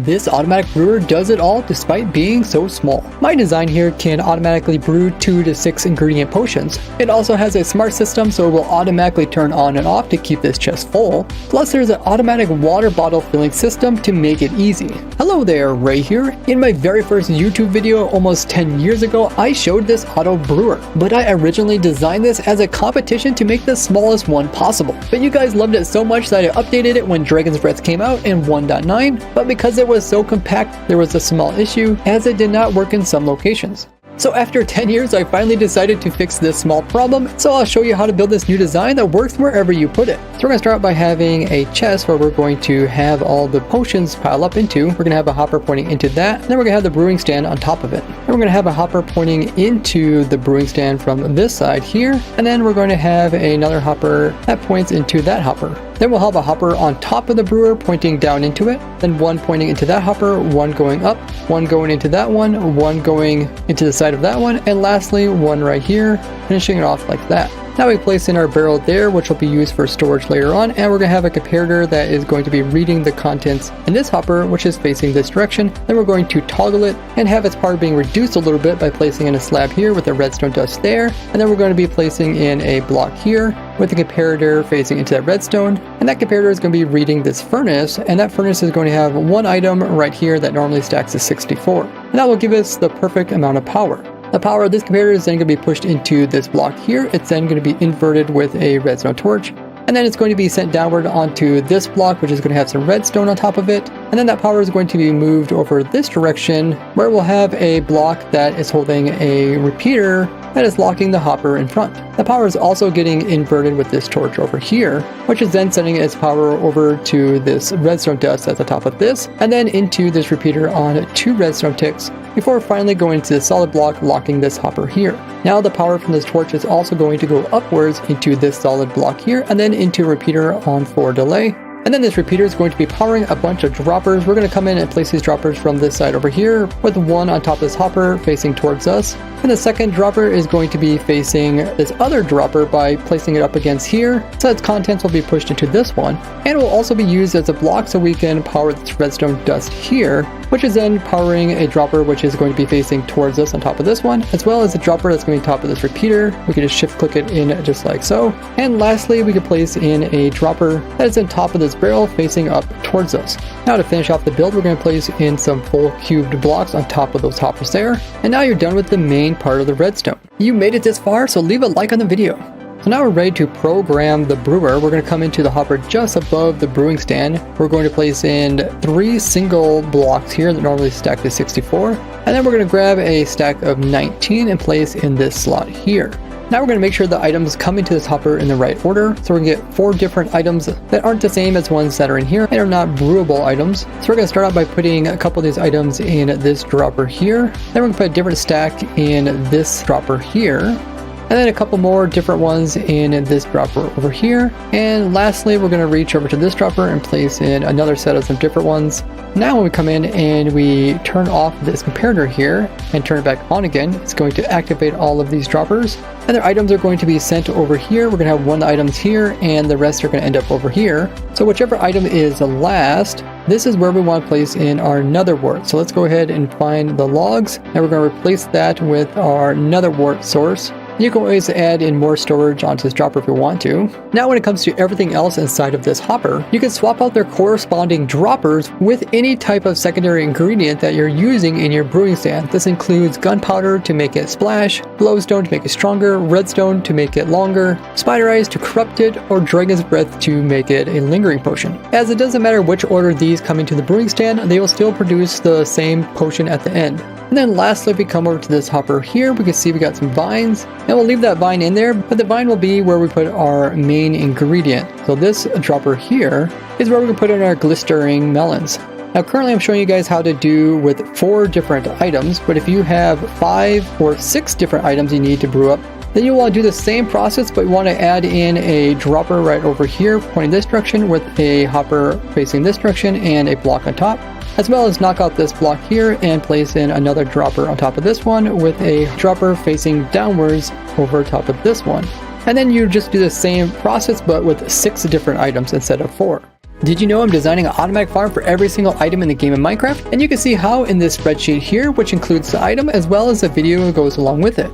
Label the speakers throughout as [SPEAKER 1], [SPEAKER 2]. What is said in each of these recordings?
[SPEAKER 1] This automatic brewer does it all despite being so small. My design here can automatically brew 2 to 6 ingredient potions. It also has a smart system, so it will automatically turn on and off to keep this chest full. Plus there's an automatic water bottle filling system to make it easy. Hello there, Ray here. In my very first YouTube video almost 10 years ago, I showed this auto brewer, but I originally designed this as a competition to make the smallest one possible. But you guys loved it so much that I updated it when Dragon's Breath came out in 1.9, but because it was so compact, there was a small issue as it did not work in some locations. So after 10 years, I finally decided to fix this small problem, so I'll show you how to build this new design that works wherever you put it. So we're going to start by having a chest where we're going to have all the potions pile up into. We're going to have a hopper pointing into that, and then we're going to have the brewing stand on top of it. And we're going to have a hopper pointing into the brewing stand from this side here, and then we're going to have another hopper that points into that hopper. Then we'll have a hopper on top of the brewer pointing down into it, then one pointing into that hopper, one going up, one going into that one going into the side of that one, and lastly one right here, finishing it off like that. Now we place in our barrel there, which will be used for storage later on, and we're going to have a comparator that is going to be reading the contents in this hopper, which is facing this direction. Then we're going to toggle it and have its power being reduced a little bit by placing in a slab here with a redstone dust there, and then we're going to be placing in a block here with the comparator facing into that redstone, and that comparator is going to be reading this furnace, and that furnace is going to have one item right here that normally stacks to 64, and that will give us the perfect amount of power. The power of this comparator is then going to be pushed into this block here. It's then going to be inverted with a redstone torch, and then it's going to be sent downward onto this block, which is going to have some redstone on top of it, and then that power is going to be moved over this direction where we'll have a block that is holding a repeater that is locking the hopper in front. The power is also getting inverted with this torch over here, which is then sending its power over to this redstone dust at the top of this, and then into this repeater on 2 redstone ticks, before finally going to the solid block locking this hopper here. Now the power from this torch is also going to go upwards into this solid block here, and then into a repeater on 4 delay. And then this repeater is going to be powering a bunch of droppers. We're going to come in and place these droppers from this side over here, with one on top of this hopper facing towards us. And the second dropper is going to be facing this other dropper by placing it up against here, so its contents will be pushed into this one. And it will also be used as a block so we can power this redstone dust here, which is then powering a dropper which is going to be facing towards us on top of this one, as well as a dropper that's going to be on top of this repeater. We can just shift click it in just like so. And lastly, we can place in a dropper that is on top of this barrel facing up towards us. Now to finish off the build, we're going to place in some full cubed blocks on top of those hoppers there. And now you're done with the main part of the redstone. You made it this far, so leave a like on the video. So now we're ready to program the brewer. We're going to come into the hopper just above the brewing stand. We're going to place in 3 single blocks here that normally stack to 64. And then we're going to grab a stack of 19 and place in this slot here. Now we're going to make sure the items come into this hopper in the right order. So we're going to get 4 different items that aren't the same as ones that are in here and are not brewable items. So we're going to start out by putting a couple of these items in this dropper here. Then we're going to put a different stack in this dropper here. And then a couple more different ones in this dropper over here. And lastly, we're going to reach over to this dropper and place in another set of some different ones. Now when we come in and we turn off this comparator here and turn it back on again, it's going to activate all of these droppers. And their items are going to be sent over here. We're going to have 1 items here and the rest are going to end up over here. So whichever item is the last, this is where we want to place in our nether wart. So let's go ahead and find the logs, and we're going to replace that with our nether wart source. You can always add in more storage onto this dropper if you want to. Now when it comes to everything else inside of this hopper, you can swap out their corresponding droppers with any type of secondary ingredient that you're using in your brewing stand. This includes gunpowder to make it splash, glowstone to make it stronger, redstone to make it longer, spider eyes to corrupt it, or dragon's breath to make it a lingering potion. As it doesn't matter which order these come into the brewing stand, they will still produce the same potion at the end. And then lastly, if we come over to this hopper here, we can see we got some vines, and we'll leave that vine in there, but the vine will be where we put our main ingredient. So this dropper here is where we can put in our glistering melons. Now currently I'm showing you guys how to do with 4 different items, but if you have 5 or 6 different items you need to brew up, then you'll want to do the same process, but you want to add in a dropper right over here pointing this direction with a hopper facing this direction and a block on top, as well as knock out this block here and place in another dropper on top of this one with a dropper facing downwards over top of this one. And then you just do the same process but with 6 different items instead of 4. Did you know I'm designing an automatic farm for every single item in the game of Minecraft? And you can see how in this spreadsheet here, which includes the item as well as the video that goes along with it.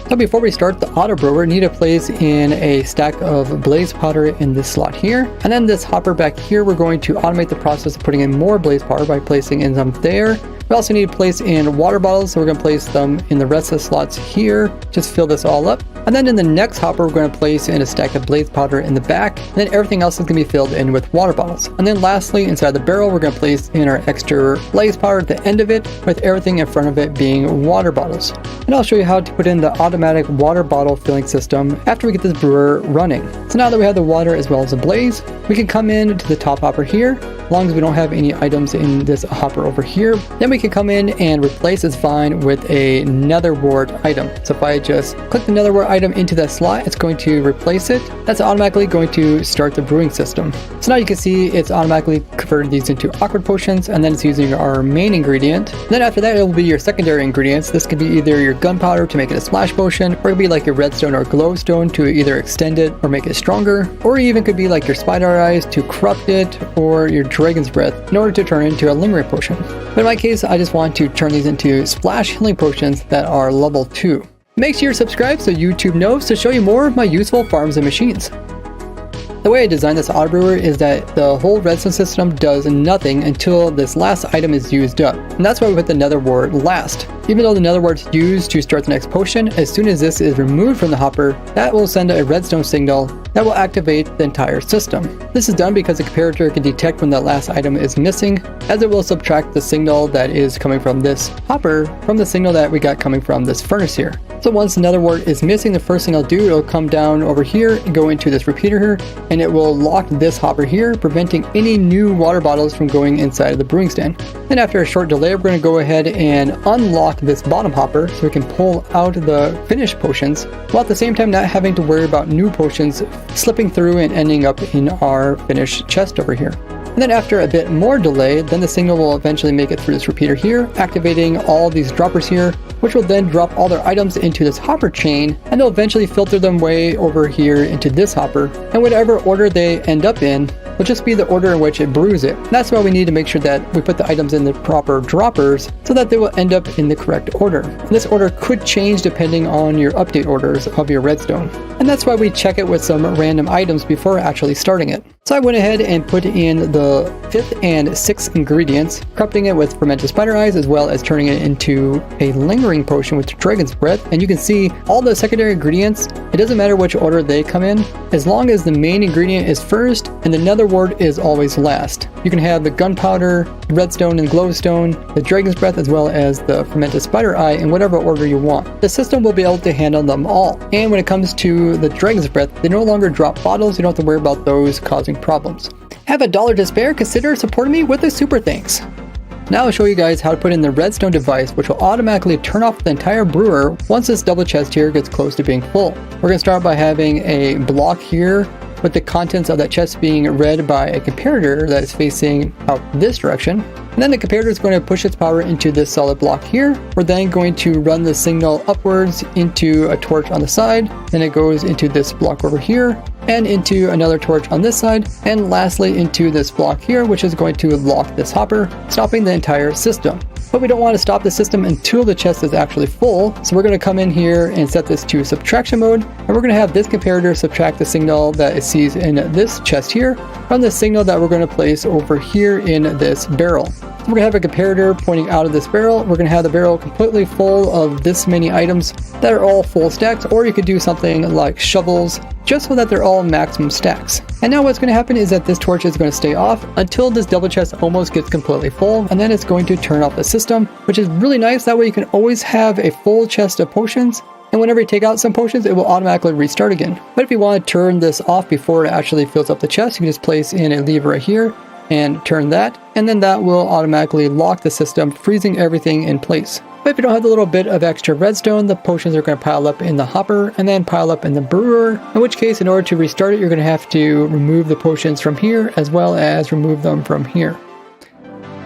[SPEAKER 1] So before we start the auto brewer, need to place in a stack of blaze powder in this slot here. And then this hopper back here, we're going to automate the process of putting in more blaze powder by placing in some there. We also need to place in water bottles, so we're going to place them in the rest of the slots here. Just fill this all up. And then in the next hopper, we're going to place in a stack of blaze powder in the back. And then everything else is going to be filled in with water bottles. And then lastly, inside the barrel, we're going to place in our extra blaze powder at the end of it, with everything in front of it being water bottles. And I'll show you how to put in the automatic water bottle filling system after we get this brewer running. So now that we have the water as well as the blaze, we can come in to the top hopper here, as long as we don't have any items in this hopper over here. Then we can come in and replace this vine with a nether wart item. So if I just click the nether wart item into that slot, it's going to replace it. That's automatically going to start the brewing system. So now you can see it's automatically converted these into awkward potions, and then it's using our main ingredient. And then after that, it will be your secondary ingredients. This could be either your gunpowder to make it a splash potion, or it could be like your redstone or glowstone to either extend it or make it stronger, or even could be like your spider eyes to corrupt it, or your dragon's breath in order to turn it into a lingering potion. But in my case, I just want to turn these into splash healing potions that are level 2. Make sure you're subscribed so YouTube knows to show you more of my useful farms and machines. The way I designed this auto brewer is that the whole redstone system does nothing until this last item is used up. And that's why we put the nether wart last. Even though the nether wart's used to start the next potion, as soon as this is removed from the hopper, that will send a redstone signal that will activate the entire system. This is done because the comparator can detect when that last item is missing, as it will subtract the signal that is coming from this hopper from the signal that we got coming from this furnace here. So once the nether wart is missing, the first thing I'll do, it'll come down over here and go into this repeater here, and it will lock this hopper here, preventing any new water bottles from going inside of the brewing stand. Then after a short delay, we're going to go ahead and unlock this bottom hopper so we can pull out the finished potions, while at the same time not having to worry about new potions slipping through and ending up in our finished chest over here. And then after a bit more delay, then the signal will eventually make it through this repeater here, activating all these droppers here, which will then drop all their items into this hopper chain, and they'll eventually filter them way over here into this hopper, and whatever order they end up in will just be the order in which it brews it. And that's why we need to make sure that we put the items in the proper droppers so that they will end up in the correct order. And this order could change depending on your update orders of your redstone. And that's why we check it with some random items before actually starting it. So I went ahead and put in the 5th and 6th ingredients, corrupting it with fermented spider eyes, as well as turning it into a lingering potion with dragon's breath. And you can see all the secondary ingredients, it doesn't matter which order they come in, as long as the main ingredient is first and the nether wart is always last. You can have the gunpowder, the redstone and glowstone, the dragon's breath, as well as the fermented spider eye in whatever order you want. The system will be able to handle them all. And when it comes to the dragon's breath, they no longer drop bottles. You don't have to worry about those causing problems. Have $1 to spare? Consider supporting me with a super thanks. Now I'll show you guys how to put in the redstone device, which will automatically turn off the entire brewer once this double chest here gets close to being full. We're going to start by having a block here with the contents of that chest being read by a comparator that is facing out this direction. And then the comparator is going to push its power into this solid block here. We're then going to run the signal upwards into a torch on the side. Then it goes into this block over here and into another torch on this side. And lastly into this block here, which is going to lock this hopper, stopping the entire system. But we don't want to stop the system until the chest is actually full. So we're going to come in here and set this to subtraction mode. And we're going to have this comparator subtract the signal that it sees in this chest here from the signal that we're going to place over here in this barrel. So we're going to have a comparator pointing out of this barrel. We're going to have the barrel completely full of this many items that are all full stacks, or you could do something like shovels, just so that they're all maximum stacks. And now what's going to happen is that this torch is going to stay off until this double chest almost gets completely full, and then it's going to turn off the system, which is really nice. That way you can always have a full chest of potions, and whenever you take out some potions, it will automatically restart again. But if you want to turn this off before it actually fills up the chest, you can just place in a lever right here and turn that, and then that will automatically lock the system, freezing everything in place. But if you don't have the little bit of extra redstone, the potions are going to pile up in the hopper and then pile up in the brewer, in which case in order to restart it, you're going to have to remove the potions from here as well as remove them from here.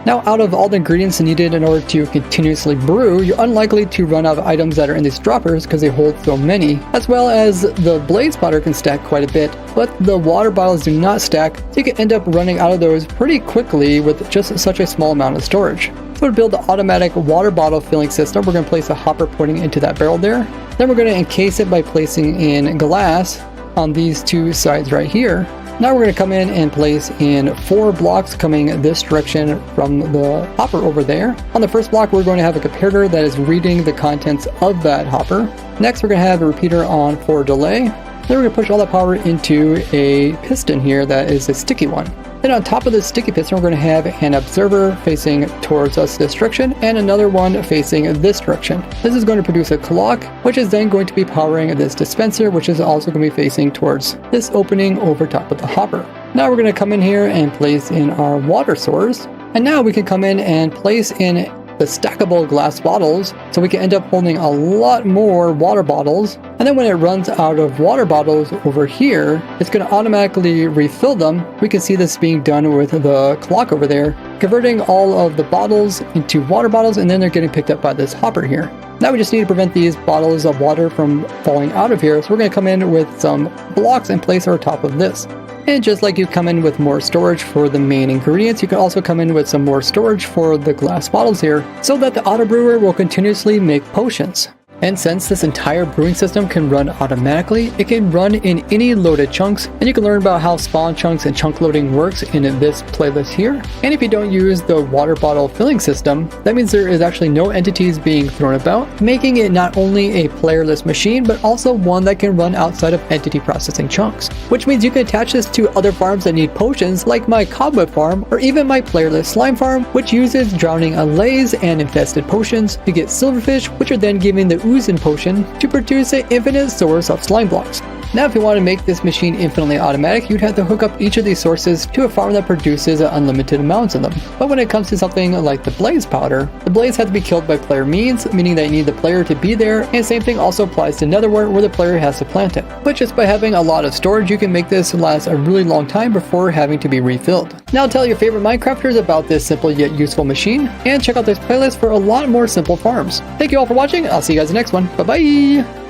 [SPEAKER 1] Now, out of all the ingredients needed in order to continuously brew, you're unlikely to run out of items that are in these droppers because they hold so many, as well as the blaze powder can stack quite a bit, but the water bottles do not stack, so you can end up running out of those pretty quickly with just such a small amount of storage. So to build the automatic water bottle filling system, we're going to place a hopper pointing into that barrel there. Then we're going to encase it by placing in glass on these two sides right here. Now we're going to come in and place in 4 blocks coming this direction from the hopper over there. On the first block, we're going to have a comparator that is reading the contents of that hopper. Next, we're going to have a repeater on for delay. Then we're going to push all that power into a piston here that is a sticky one. Then on top of this sticky piston, we're going to have an observer facing towards us this direction and another one facing this direction. This is going to produce a clock, which is then going to be powering this dispenser, which is also going to be facing towards this opening over top of the hopper. Now we're going to come in here and place in our water source. And now we can come in and place in the stackable glass bottles, so we can end up holding a lot more water bottles. And then when it runs out of water bottles over here, it's going to automatically refill them. We can see this being done with the clock over there, converting all of the bottles into water bottles, and then they're getting picked up by this hopper here. Now we just need to prevent these bottles of water from falling out of here, so we're going to come in with some blocks and place over top of this. And just like you come in with more storage for the main ingredients, you can also come in with some more storage for the glass bottles here, so that the auto brewer will continuously make potions. And since this entire brewing system can run automatically, it can run in any loaded chunks, and you can learn about how spawn chunks and chunk loading works in this playlist here. And if you don't use the water bottle filling system, that means there is actually no entities being thrown about, making it not only a playerless machine, but also one that can run outside of entity processing chunks. Which means you can attach this to other farms that need potions, like my cobweb farm, or even my playerless slime farm, which uses drowning allays and infested potions to get silverfish, which are then given the Oozen potion to produce an infinite source of slime blocks. Now if you want to make this machine infinitely automatic, you'd have to hook up each of these sources to a farm that produces unlimited amounts of them. But when it comes to something like the blaze powder, the blaze has to be killed by player means, meaning that you need the player to be there, and same thing also applies to Netherware, where the player has to plant it. But just by having a lot of storage, you can make this last a really long time before having to be refilled. Now tell your favorite Minecrafters about this simple yet useful machine, and check out this playlist for a lot more simple farms. Thank you all for watching, I'll see you guys in the next one, bye bye!